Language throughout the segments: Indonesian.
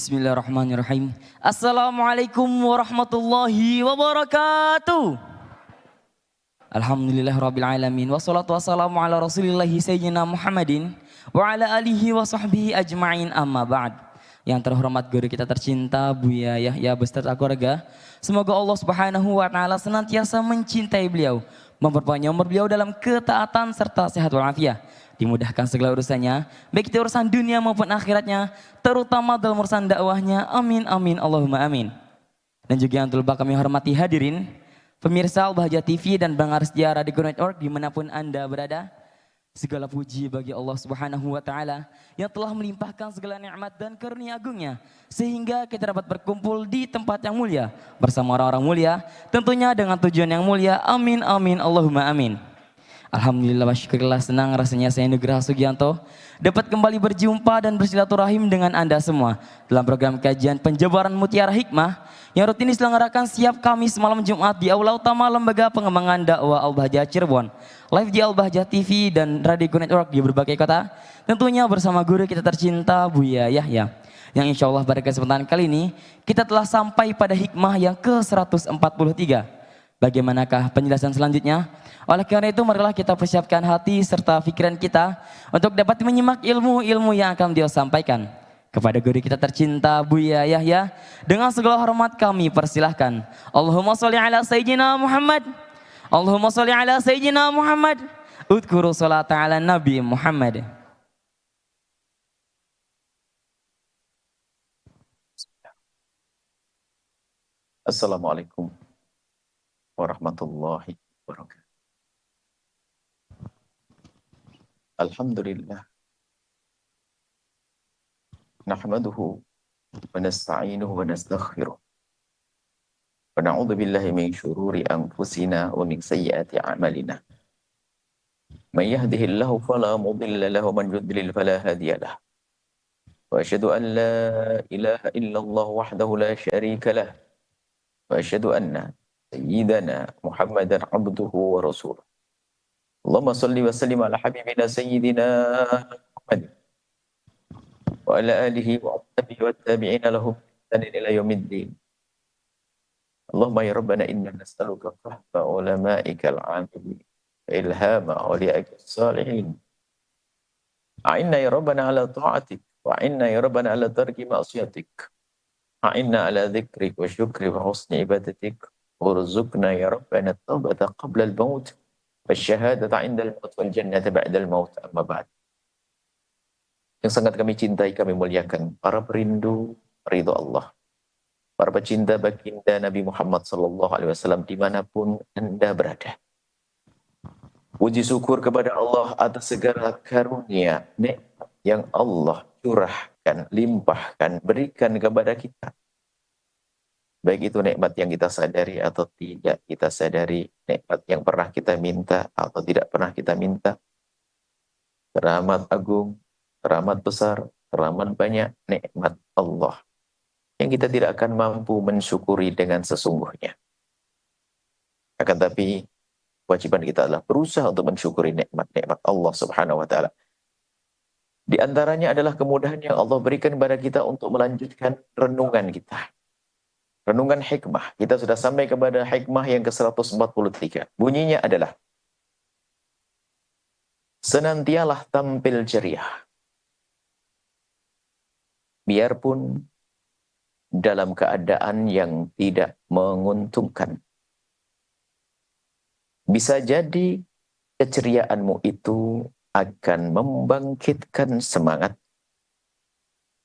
Bismillahirrahmanirrahim. Assalamualaikum warahmatullahi wabarakatuh. Alhamdulillahirabbil alamin wassalatu wassalamu ala rasulillahi sayyidina Muhammadin wa ala alihi wa sahbihi ajma'in amma ba'd. Yang terhormat guru kita tercinta Buya Yahya beserta keluarga, semoga Allah Subhanahu wa taala senantiasa mencintai beliau, memperpanjang umur beliau dalam ketaatan serta sehat walafiat, dimudahkan segala urusannya, baik itu urusan dunia maupun akhiratnya, terutama dalam urusan dakwahnya. Amin amin Allahumma amin. Dan juga yang telah kami hormati hadirin pemirsa Al-Bahjah TV dan pendengar setia Radio Network dimanapun Anda berada. Segala puji bagi Allah Subhanahu wa taala yang telah melimpahkan segala nikmat dan karunia agungnya sehingga kita dapat berkumpul di tempat yang mulia bersama orang-orang mulia, tentunya dengan tujuan yang mulia. Amin amin Allahumma amin. Alhamdulillah wa syukurillah, senang rasanya saya Nugraha Sugianto dapat kembali berjumpa dan bersilaturahim dengan Anda semua dalam program kajian penjabaran Mutiara Hikmah yang rutin diselenggarakan setiap Kamis malam Jumat di Aula Utama Lembaga Pengembangan Dakwah Al-Bahjah Cirebon, live di Al-Bahjah TV dan Radio Network di berbagai kota, tentunya bersama guru kita tercinta Buya Yahya. Yang insya Allah pada kesempatan kali ini kita telah sampai pada hikmah yang ke-143. Bagaimanakah penjelasan selanjutnya? Oleh karena itu marilah kita persiapkan hati serta pikiran kita untuk dapat menyimak ilmu-ilmu yang akan beliau sampaikan. Kepada guru kita tercinta Buya Yahya, dengan segala hormat kami persilahkan. Allahumma sholli ala sayyidina Muhammad. Allahumma sholli ala sayyidina Muhammad. Udhkuru sholata ala Nabi Muhammad. Assalamualaikum warahmatullahi wabarakatuh. Alhamdulillah. Nahmaduhu wa nasta'inuhu wa nastaghfiruh. Wa na'udzu billahi min syururi anfusina wa min sayyiati a'malina. Man yahdihillahu fala mudilla lahu wa man yudlil fala hadiya lahu. Wa asyhadu an la ilaha illallah wahdahu la syarika lah. Wa asyhadu anna Sayyidina Muhammadan abduhu wa rasuluh. Allahumma salli wa sallim ala habibina Sayyidina Muhammad wa ala alihi wa ashabihi wa tabi'ina lahum ihsanin ila yaumiddin. Allahumma ya Rabbana inna nas'aluka fahma ulama'ika al-'amilin wa ilhama awliya'ika as-salihin. A'inna ya Rabbana ala ta'atik wa a'inna ya Rabbana ala tarki ma'siyatik. A'inna ala dhikrik wa syukri wa husni ibadatik. Urzuqna ya Rabbana taubata qabla al-maut wasyahadata 'inda al-maut wal jannata ba'da al-maut, amma ba'd. Yang sangat kami cintai, kami muliakan para perindu ridha Allah, para pecinta baginda Nabi Muhammad sallallahu alaihi wasallam dimanapun Anda berada. Puji syukur kepada Allah atas segala karunia nikmat yang Allah curahkan, limpahkan, berikan kepada kita. Baik itu nikmat yang kita sadari atau tidak kita sadari, nikmat yang pernah kita minta atau tidak pernah kita minta. Teramat agung, teramat besar, teramat banyak nikmat Allah yang kita tidak akan mampu mensyukuri dengan sesungguhnya. Akan tapi kewajiban kita adalah berusaha untuk mensyukuri nikmat-nikmat Allah Subhanahu wa taala. Di antaranya adalah kemudahan yang Allah berikan kepada kita untuk melanjutkan renungan kita. Renungan hikmah. Kita sudah sampai kepada hikmah yang ke-143. Bunyinya adalah, senantialah tampil ceria, biarpun dalam keadaan yang tidak menguntungkan. Bisa jadi keceriaanmu itu akan membangkitkan semangat,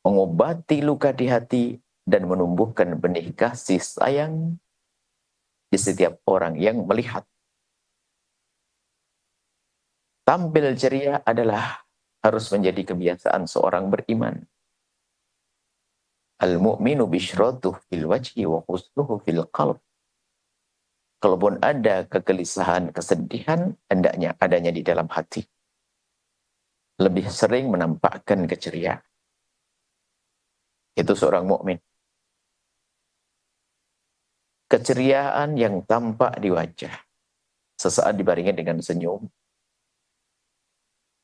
mengobati luka di hati, dan menumbuhkan benih kasih sayang di setiap orang yang melihat. Tampil ceria adalah harus menjadi kebiasaan seorang beriman. Al-mu'minu bisyratuh fil wajhi wa husnuhu fil qalb. Kalaupun ada kegelisahan, kesedihan, hendaknya adanya di dalam hati. Lebih sering menampakkan keceriaan. Itu seorang mukmin. Keceriaan yang tampak di wajah sesaat dibarengi dengan senyum,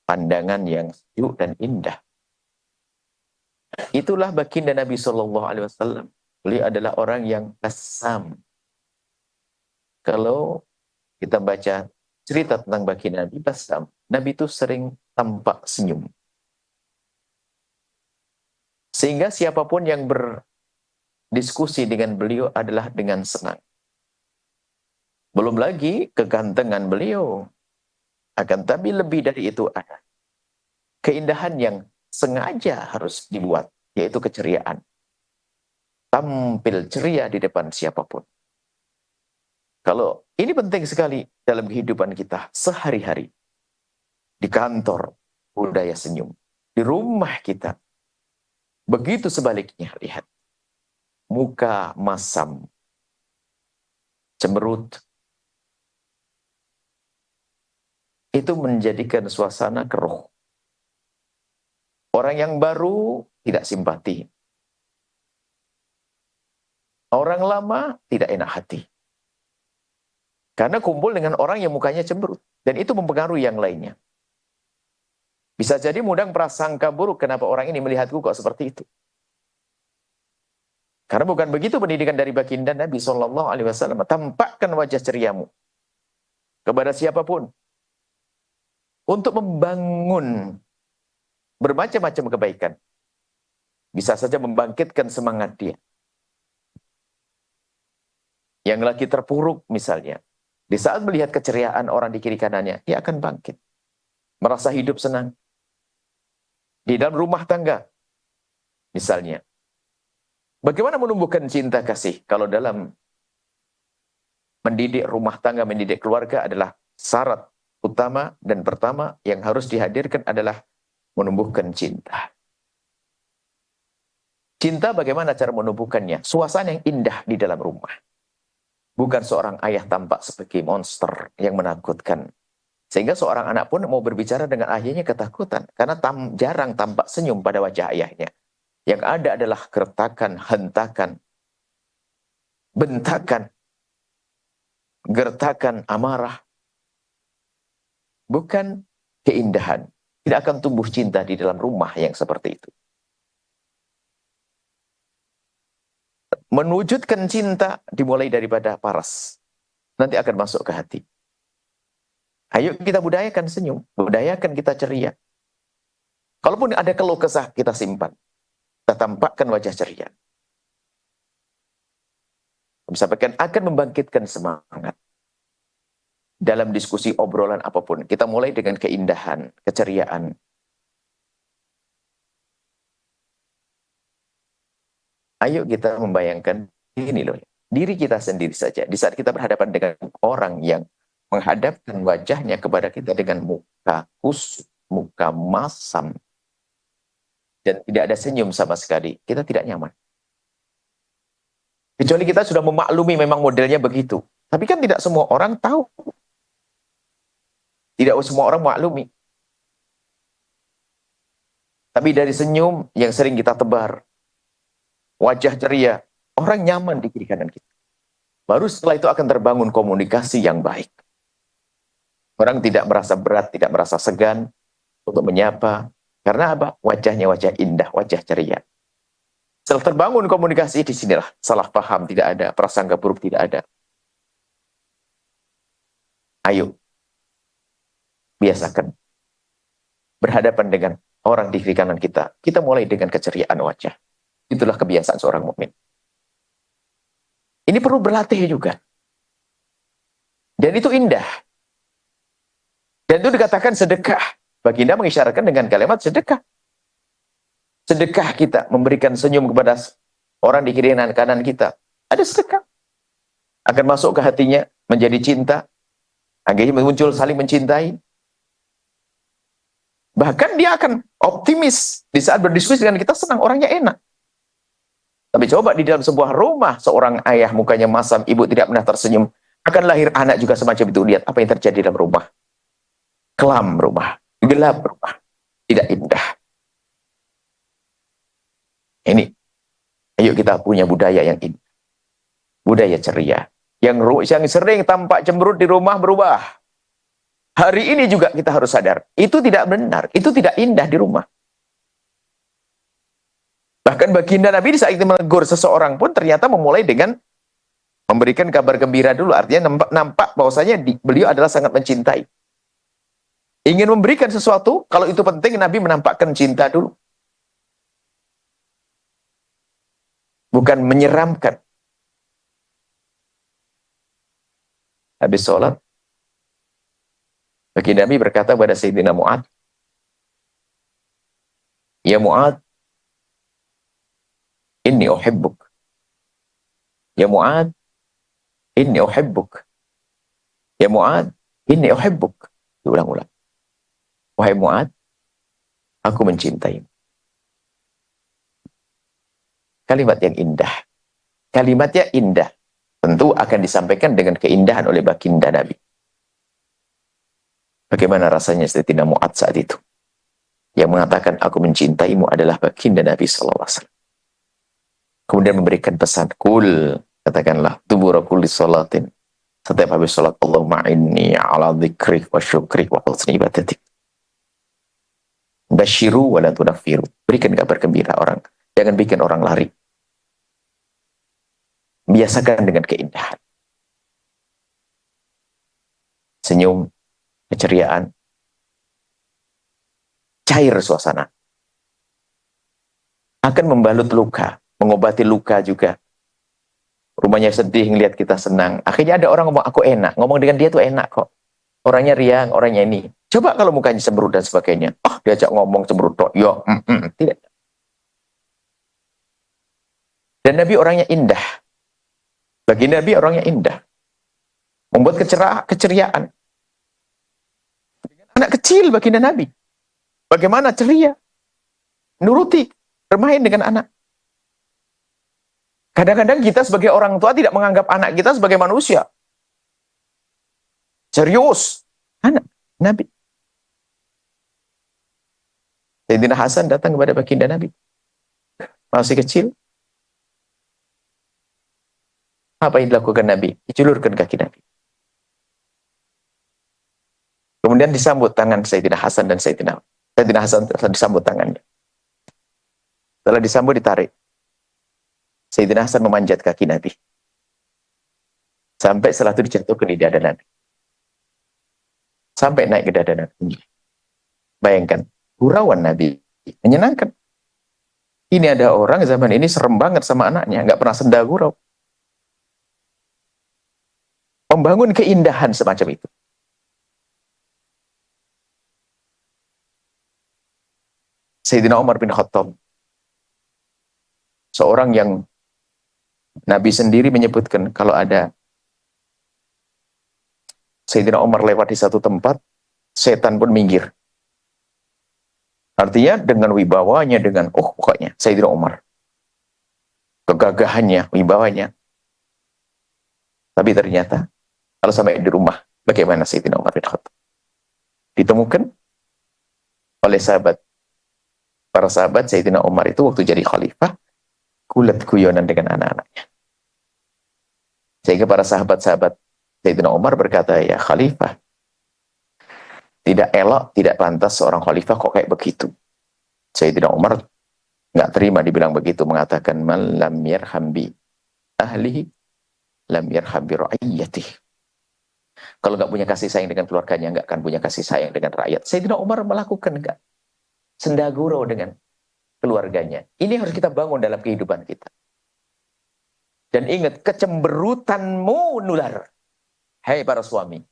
pandangan yang sejuk dan indah, Itulah baginda Nabi Shallallahu Alaihi Wasallam. Beliau adalah orang yang basam. Kalau kita baca cerita tentang baginda Nabi basam, Nabi itu sering tampak senyum. Sehingga siapapun yang berdiskusi dengan beliau adalah dengan senang. Belum lagi kegantengan beliau. Akan tapi lebih dari itu ada keindahan yang sengaja harus dibuat, yaitu keceriaan. Tampil ceria di depan siapapun. Kalau ini penting sekali dalam kehidupan kita sehari-hari. Di kantor, budaya senyum. Di rumah kita. Begitu sebaliknya, lihat. Muka masam. Cemberut. Itu menjadikan suasana keruh. Orang yang baru tidak simpati. Orang lama tidak enak hati. Karena kumpul dengan orang yang mukanya cemberut. Dan itu mempengaruhi yang lainnya. Bisa jadi mudah prasangka buruk kenapa orang ini melihatku kok seperti itu. Karena bukan begitu pendidikan dari baginda Nabi SAW. Tampakkan wajah ceriamu kepada siapapun. Untuk membangun bermacam-macam kebaikan. Bisa saja membangkitkan semangat dia. Yang lagi terpuruk misalnya. Di saat melihat keceriaan orang di kiri kanannya, dia akan bangkit. Merasa hidup senang. Di dalam rumah tangga, misalnya. Bagaimana menumbuhkan cinta kasih? Kalau dalam mendidik rumah tangga, mendidik keluarga adalah syarat utama dan pertama yang harus dihadirkan adalah menumbuhkan cinta. Cinta bagaimana cara menumbuhkannya? Suasana yang indah di dalam rumah. Bukan seorang ayah tampak sebagai monster yang menakutkan. Sehingga seorang anak pun mau berbicara dengan ayahnya ketakutan. Karena jarang tampak senyum pada wajah ayahnya. Yang ada adalah gertakan, hentakan, bentakan, gertakan, amarah. Bukan keindahan. Tidak akan tumbuh cinta di dalam rumah yang seperti itu. Menwujudkan cinta dimulai daripada paras. Nanti akan masuk ke hati. Ayo kita budayakan senyum. Budayakan kita ceria. Kalaupun ada keluh kesah, kita simpan. Kita tampakkan wajah ceria. Sampaikan akan membangkitkan semangat. Dalam diskusi obrolan apapun. Kita mulai dengan keindahan, keceriaan. Ayo kita membayangkan ini loh. Diri kita sendiri saja. Di saat kita berhadapan dengan orang yang menghadapkan wajahnya kepada kita dengan muka kusut, muka masam, dan tidak ada senyum sama sekali, kita tidak nyaman. Kecuali kita sudah memaklumi memang modelnya begitu. Tapi kan tidak semua orang tahu. Tidak semua orang maklumi. Tapi dari senyum yang sering kita tebar, wajah ceria, orang nyaman di kiri kanan kita. Baru setelah itu akan terbangun komunikasi yang baik. Orang tidak merasa berat, tidak merasa segan untuk menyapa. Karena apa? Wajahnya wajah indah, wajah ceria. Setelah terbangun komunikasi, disinilah salah paham tidak ada, prasangka buruk tidak ada. Ayo, biasakan berhadapan dengan orang di kiri kanan kita. Kita mulai dengan keceriaan wajah. Itulah kebiasaan seorang mukmin. Ini perlu berlatih juga. Dan itu indah. Dan itu dikatakan sedekah. Baginda mengisyaratkan dengan kalimat sedekah. Sedekah kita memberikan senyum kepada orang di kiri kanan kita. Ada sedekah. Akan masuk ke hatinya, menjadi cinta. Akhirnya muncul saling mencintai. Bahkan dia akan optimis. Di saat berdiskusi dengan kita senang, orangnya enak. Tapi coba di dalam sebuah rumah, seorang ayah mukanya masam, ibu tidak pernah tersenyum. Akan lahir anak juga semacam itu. Lihat apa yang terjadi dalam rumah. Kelam rumah. Gelap rumah. Tidak indah. Ini. Ayo kita punya budaya yang indah. Budaya ceria. Yang sering tampak cemberut di rumah berubah. Hari ini juga kita harus sadar. Itu tidak benar. Itu tidak indah di rumah. Bahkan baginda Nabi di saat menegur seseorang pun ternyata memulai dengan memberikan kabar gembira dulu. Artinya nampak bahwasanya beliau adalah sangat mencintai. Ingin memberikan sesuatu, kalau itu penting Nabi menampakkan cinta dulu. Bukan menyeramkan. Habis sholat, baginda Nabi berkata kepada Sayyidina Mu'ad, "Ya Mu'ad, inni uhibbuk. Ya Mu'ad, inni uhibbuk. Ya Mu'ad, inni uhibbuk." Diulang-ulang. Wahai Mu'ad, aku mencintaimu. Kalimat yang indah. Kalimatnya indah. Tentu akan disampaikan dengan keindahan oleh baginda Nabi. Bagaimana rasanya Sayyidina Mu'ad saat itu? Yang mengatakan aku mencintaimu adalah baginda Nabi SAW. Kemudian memberikan pesan, kul, katakanlah, dubura kulli salatin. Setiap habis salat, Allahumma inni ala dzikrik wa syukrik wa husni ibadatik. Basyiru wa la tunaffiru. Berikan kabar gembira orang. Jangan bikin orang lari. Biasakan dengan keindahan. Senyum, keceriaan, cair suasana. Akan membalut luka, mengobati luka juga. Rumahnya sedih, ngelihat kita senang. Akhirnya ada orang ngomong, aku enak. Ngomong dengan dia tuh enak kok. Orangnya riang, orangnya ini. Coba kalau mukanya cemberut dan sebagainya. Diajak ngomong cemberut. Tidak. Dan Nabi orangnya indah. Bagi Nabi orangnya indah. Membuat keceriaan. Anak kecil baginda Nabi. Bagaimana ceria. Nuruti. Bermain dengan anak. Kadang-kadang kita sebagai orang tua tidak menganggap anak kita sebagai manusia. Serius. Anak Nabi. Sayyidina Hasan datang kepada baginda Nabi. Masih kecil. Apa yang dilakukan Nabi? Dijulurkan kaki Nabi. Kemudian disambut tangan Sayyidina Hasan dan Sayyidina Hasan disambut tangannya. Setelah disambut ditarik. Sayyidina Hasan memanjat kaki Nabi. Sampai setelah itu dijatuhkan di dada Nabi. Sampai naik ke dada Nabi. Bayangkan, gurauan Nabi. Menyenangkan. Ini ada orang zaman ini serem banget sama anaknya. Nggak pernah senda gurau. Membangun keindahan semacam itu. Sayyidina Umar bin Khattab. Seorang yang Nabi sendiri menyebutkan kalau ada Sayyidina Umar lewat di satu tempat, setan pun minggir. Artinya dengan wibawanya, dengan pokoknya Sayyidina Umar. Kegagahannya, wibawanya. Tapi ternyata kalau sampai di rumah, bagaimana Sayyidina Umar bin Khattab? Ditemukan oleh para sahabat Sayyidina Umar itu waktu jadi khalifah, kulit guyonan dengan anak-anaknya. Sehingga para sahabat-sahabat Sayyidina Umar berkata, ya khalifah, tidak elok, tidak pantas seorang khalifah kok kayak begitu. Sayyidina Umar nggak terima dibilang begitu, mengatakan, man lam yarham bi ahlihi, lam yarham bi ra'iyyatihi. Kalau nggak punya kasih sayang dengan keluarganya, nggak akan punya kasih sayang dengan rakyat. Sayyidina Umar melakukan nggak senda gurau dengan keluarganya. Ini harus kita bangun dalam kehidupan kita. Dan ingat, kecemberutanmu nular. Hei para suami.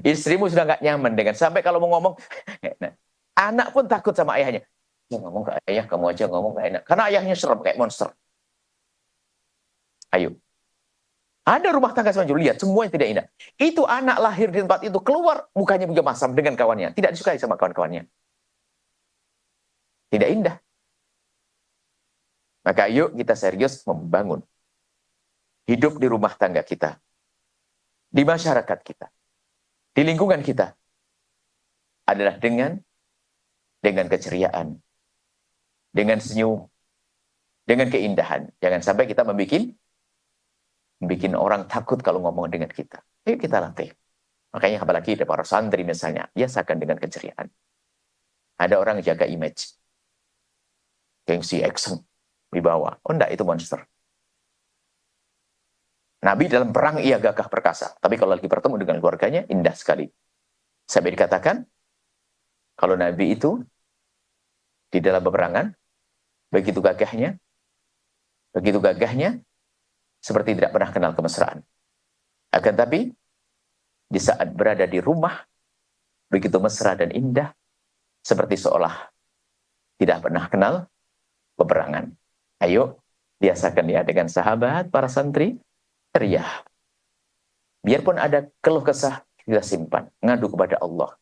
Istrimu sudah nggak nyaman dengan, sampai kalau mau ngomong, nah, anak pun takut sama ayahnya. Ngomong ke ayah, kamu aja ngomong gak enak. Karena ayahnya serem kayak monster. Ayo. Ada rumah tangga semacam lihat, semuanya tidak indah. Itu anak lahir di tempat itu, keluar, mukanya juga masam dengan kawannya. Tidak disukai sama kawan-kawannya. Tidak indah. Maka yuk kita serius membangun. Hidup di rumah tangga kita. Di masyarakat kita. Di lingkungan kita. Adalah dengan keceriaan. Dengan senyum. Dengan keindahan. Jangan sampai kita membuat orang takut kalau ngomong dengan kita. Ayo kita latih. Makanya apalagi ada para santri misalnya, biasakan dengan keceriaan. Ada orang jaga image. Gengsi action. wibawa. Oh enggak, itu monster. Nabi dalam perang ia gagah perkasa, tapi kalau lagi bertemu dengan keluarganya indah sekali. Sampai dikatakan kalau Nabi itu di dalam peperangan begitu gagahnya seperti tidak pernah kenal kemesraan. Akan tapi di saat berada di rumah begitu mesra dan indah seperti seolah tidak pernah kenal peperangan. Ayo biasakan ya dengan sahabat, para santri, ceria. Biarpun ada keluh kesah, kita simpan. Ngadu kepada Allah.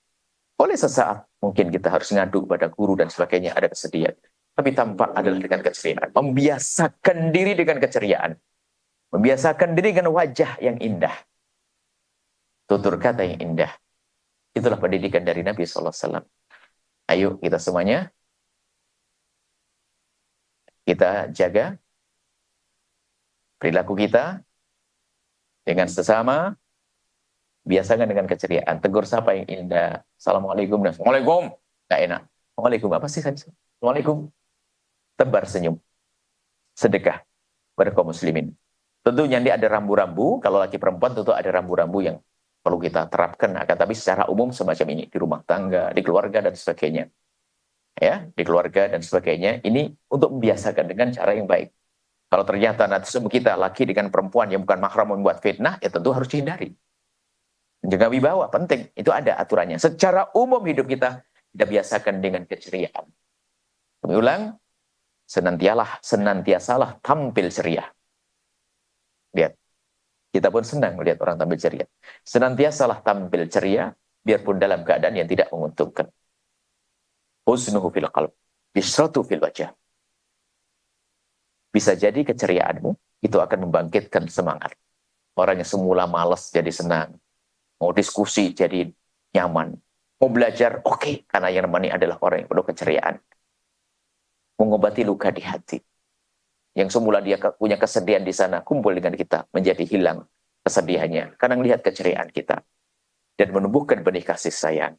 Boleh sesaat mungkin kita harus ngadu kepada guru dan sebagainya, ada kesedihan. Tapi tampak adalah dengan keceriaan. Membiasakan diri dengan keceriaan. Membiasakan diri dengan wajah yang indah. Tutur kata yang indah. Itulah pendidikan dari Nabi SAW. Ayo kita semuanya, kita jaga perilaku kita dengan sesama, biasakan dengan keceriaan. Tegur sapa yang indah. Assalamualaikum. Assalamualaikum. Nggak enak. Assalamualaikum. Apa sih? Assalamualaikum. Tebar senyum. Sedekah pada kaum muslimin. Tentunya nanti ada rambu-rambu. Kalau laki perempuan tentu ada rambu-rambu yang perlu kita terapkan. Akan tapi secara umum semacam ini. Di rumah tangga, di keluarga, dan sebagainya. Ya, di keluarga dan sebagainya. Ini untuk membiasakan dengan cara yang baik. Kalau ternyata nanti kita laki dengan perempuan yang bukan mahram membuat fitnah, ya tentu harus dihindari. Menjaga wibawa, penting. Itu ada aturannya. Secara umum hidup kita biasakan dengan keceriaan. Kami ulang, senantiasalah tampil ceria. Lihat, kita pun senang melihat orang tampil ceria. Senantiasalah tampil ceria, biarpun dalam keadaan yang tidak menguntungkan. Husnuhu fil qalb, bisratu fil wajah. Bisa jadi keceriaanmu itu akan membangkitkan semangat. Orang yang semula malas jadi senang. Mau diskusi jadi nyaman. Mau belajar, oke. Karena yang nemani adalah orang yang penuh keceriaan. Mengobati luka di hati. Yang semula dia punya kesedihan di sana, kumpul dengan kita. Menjadi hilang kesedihannya. Karena melihat keceriaan kita. Dan menumbuhkan benih kasih sayang.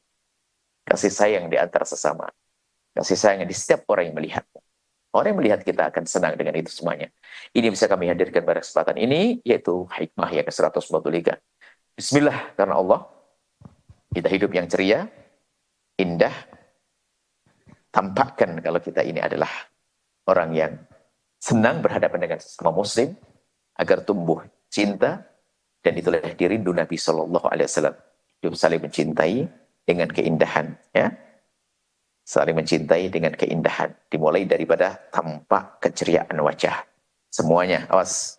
Kasih sayang di antara sesama. Kasih sayang di setiap orang yang melihatmu. Orang yang melihat kita akan senang dengan itu semuanya. Ini bisa kami hadirkan pada kesempatan ini, yaitu hikmah yang ke-143. Bismillah, karena Allah, kita hidup yang ceria, indah, tampakkan kalau kita ini adalah orang yang senang berhadapan dengan sesama muslim, agar tumbuh cinta, dan itulah dirindu Nabi SAW. Hidup saling mencintai dengan keindahan, ya. Saling mencintai dengan keindahan. Dimulai daripada tampak keceriaan wajah. Semuanya, awas.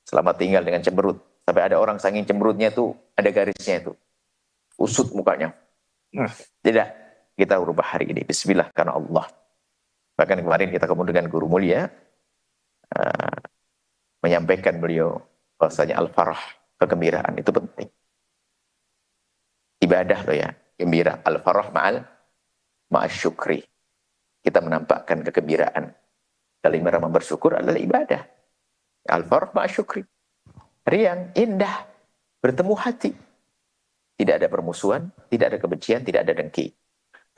Selamat tinggal dengan cemberut. Sampai ada orang saking cemberutnya itu, ada garisnya itu. Usut mukanya. Tidak. Kita ubah hari ini. Bismillah, karena Allah. Bahkan kemarin kita ketemu dengan guru mulia. Menyampaikan beliau bahwasanya al-farah, kegembiraan, itu penting. Ibadah loh ya. Gembira. Al-farah ma'asyukri. Kita menampakkan kegembiraan. Kalimat bersyukur adalah ibadah. Al-farah ma'asyukri. Riang, indah. Bertemu hati. Tidak ada permusuhan, tidak ada kebencian, tidak ada dengki.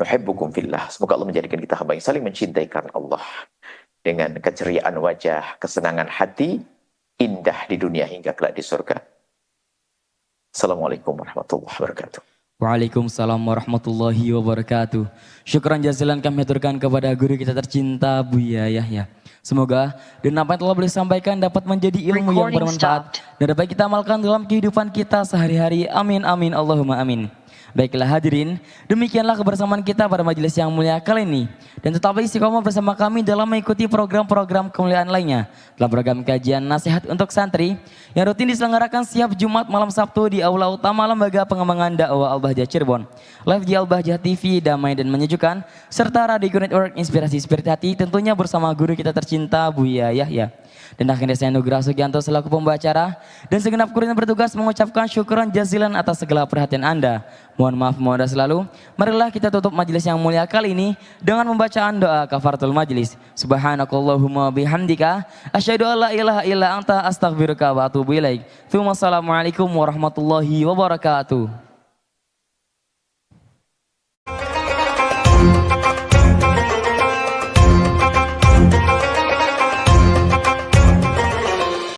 Nuhibbukum fillah. Semoga Allah menjadikan kita hamba yang saling mencintai karena Allah. Dengan keceriaan wajah, kesenangan hati, indah di dunia hingga kelak di surga. Assalamualaikum warahmatullahi wabarakatuh. Waalaikumsalam warahmatullahi wabarakatuh. Syukran jazilan kami haturkan kepada guru kita tercinta Buya Yahya. Semoga dan apa yang telah beliau sampaikan dapat menjadi ilmu yang bermanfaat dan dapat kita amalkan dalam kehidupan kita sehari-hari. Amin amin Allahumma amin. Baiklah hadirin, demikianlah kebersamaan kita pada majelis yang mulia kali ini. Dan tetaplah istiqomah bersama kami dalam mengikuti program-program kemuliaan lainnya. Dalam program kajian nasihat untuk santri yang rutin diselenggarakan setiap Jumat malam Sabtu di Aula Utama Lembaga Pengembangan Dakwah Al-Bahjah Cirebon. Live di Al-Bahjah TV, damai dan menyejukkan. Serta Radio Network Inspirasi Spirit Hati tentunya bersama guru kita tercinta Buya Yahya. Dan akhirnya saya Nugraha Sugianto selaku pembacara dan segenap kru yang bertugas mengucapkan syukuran jazilan atas segala perhatian Anda. Mohon maaf mudah selalu. Marilah kita tutup majelis yang mulia kali ini dengan membacaan doa kafaratul majelis. Subhanakallahumma bihamdika asyhadu an la ilaha illa anta astaghfiruka wa atubu ilaik. Assalamualaikum warahmatullahi wabarakatuh.